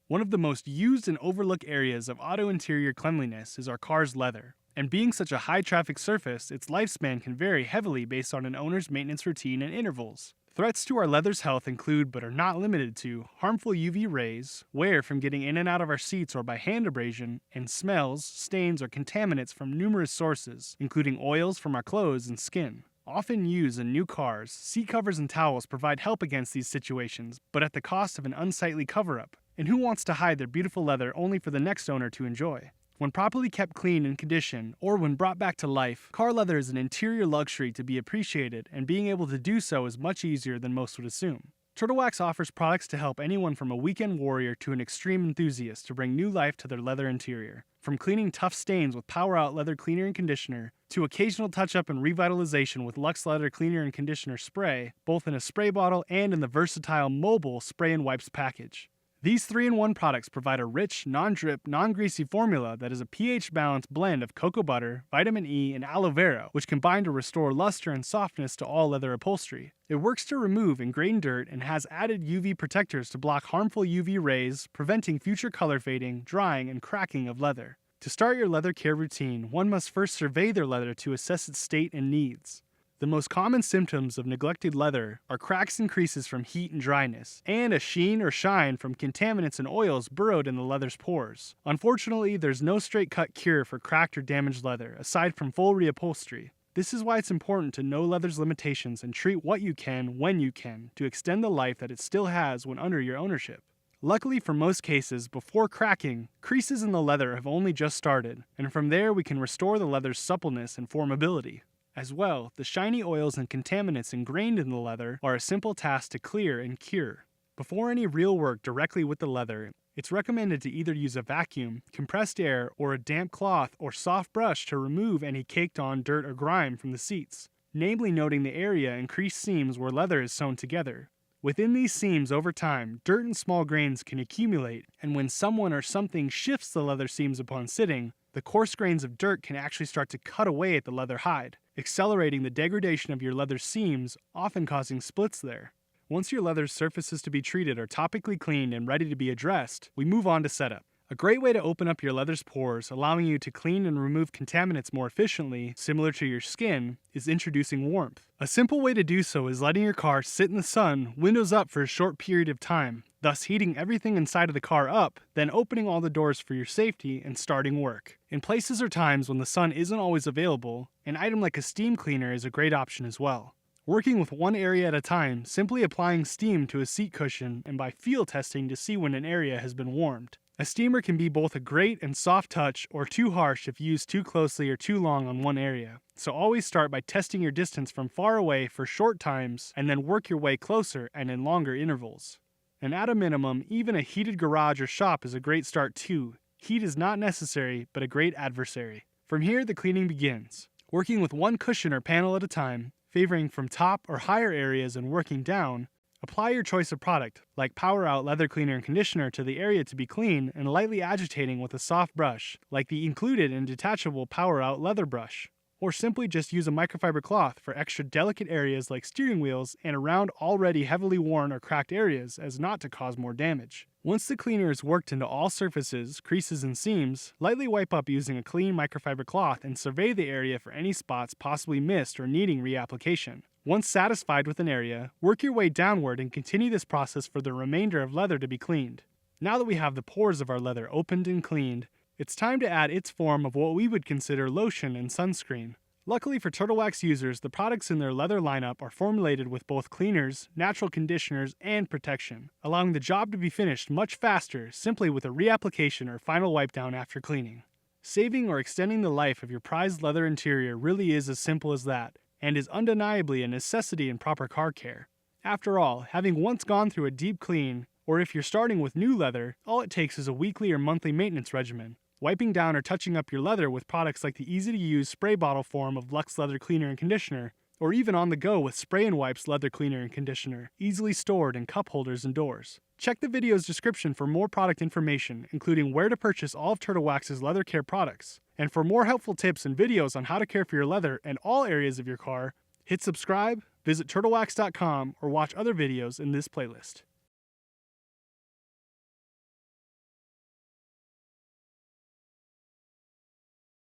One of the most used and overlooked areas of auto interior cleanliness is our car's leather. And being such a high traffic surface, its lifespan can vary heavily based on an owner's maintenance routine and intervals. Threats to our leather's health include, but are not limited to, harmful UV rays, wear from getting in and out of our seats or by hand abrasion, and smells, stains, or contaminants from numerous sources, including oils from our clothes and skin. Often used in new cars, seat covers and towels provide help against these situations, but at the cost of an unsightly cover-up. And who wants to hide their beautiful leather only for the next owner to enjoy? When properly kept clean and conditioned, or when brought back to life, car leather is an interior luxury to be appreciated, and being able to do so is much easier than most would assume. Turtle Wax offers products to help anyone from a weekend warrior to an extreme enthusiast to bring new life to their leather interior. From cleaning tough stains with Power Out Leather Cleaner and Conditioner, to occasional touch-up and revitalization with Luxe Leather Cleaner and Conditioner Spray, both in a spray bottle and in the versatile mobile spray and wipes package. These 3-in-1 products provide a rich, non-drip, non-greasy formula that is a pH-balanced blend of cocoa butter, vitamin E, and aloe vera, which combine to restore luster and softness to all leather upholstery. It works to remove ingrained dirt and has added UV protectors to block harmful UV rays, preventing future color fading, drying, and cracking of leather. To start your leather care routine, one must first survey their leather to assess its state and needs. The most common symptoms of neglected leather are cracks and creases from heat and dryness, and a sheen or shine from contaminants and oils burrowed in the leather's pores. Unfortunately, there's no straight-cut cure for cracked or damaged leather, aside from full reupholstery. This is why it's important to know leather's limitations and treat what you can when you can to extend the life that it still has when under your ownership. Luckily for most cases, before cracking, creases in the leather have only just started, and from there we can restore the leather's suppleness and formability. As well, the shiny oils and contaminants ingrained in the leather are a simple task to clear and cure. Before any real work directly with the leather, it's recommended to either use a vacuum, compressed air, or a damp cloth or soft brush to remove any caked-on dirt or grime from the seats, namely noting the area and creased seams where leather is sewn together. Within these seams over time, dirt and small grains can accumulate, and when someone or something shifts the leather seams upon sitting, the coarse grains of dirt can actually start to cut away at the leather hide, accelerating the degradation of your leather seams, often causing splits there. Once your leather surfaces to be treated are topically cleaned and ready to be addressed, we move on to setup. A great way to open up your leather's pores, allowing you to clean and remove contaminants more efficiently, similar to your skin, is introducing warmth. A simple way to do so is letting your car sit in the sun, windows up for a short period of time, thus heating everything inside of the car up, then opening all the doors for your safety and starting work. In places or times when the sun isn't always available, an item like a steam cleaner is a great option as well. Working with one area at a time, simply applying steam to a seat cushion and by feel testing to see when an area has been warmed. A steamer can be both a great and soft touch or too harsh if used too closely or too long on one area. So always start by testing your distance from far away for short times and then work your way closer and in longer intervals. And at a minimum, even a heated garage or shop is a great start too. Heat is not necessary, but a great adversary. From here, the cleaning begins. Working with one cushion or panel at a time, favoring from top or higher areas and working down, apply your choice of product, like Power Out Leather Cleaner and Conditioner to the area to be clean and lightly agitating with a soft brush, like the included and detachable Power Out Leather Brush. Or simply just use a microfiber cloth for extra delicate areas like steering wheels and around already heavily worn or cracked areas as not to cause more damage. Once the cleaner is worked into all surfaces, creases, and seams, lightly wipe up using a clean microfiber cloth and survey the area for any spots possibly missed or needing reapplication. Once satisfied with an area, work your way downward and continue this process for the remainder of leather to be cleaned. Now that we have the pores of our leather opened and cleaned, it's time to add its form of what we would consider lotion and sunscreen. Luckily for Turtle Wax users, the products in their leather lineup are formulated with both cleaners, natural conditioners, and protection, allowing the job to be finished much faster simply with a reapplication or final wipe down after cleaning. Saving or extending the life of your prized leather interior really is as simple as that, and is undeniably a necessity in proper car care. After all, having once gone through a deep clean, or if you're starting with new leather, all it takes is a weekly or monthly maintenance regimen. Wiping down or touching up your leather with products like the easy-to-use spray bottle form of Luxe Leather Cleaner and Conditioner, or even on the go with Spray and Wipes Leather Cleaner and Conditioner, easily stored in cup holders and doors. Check the video's description for more product information, including where to purchase all of Turtle Wax's leather care products. And for more helpful tips and videos on how to care for your leather and all areas of your car, hit subscribe, visit turtlewax.com, or watch other videos in this playlist.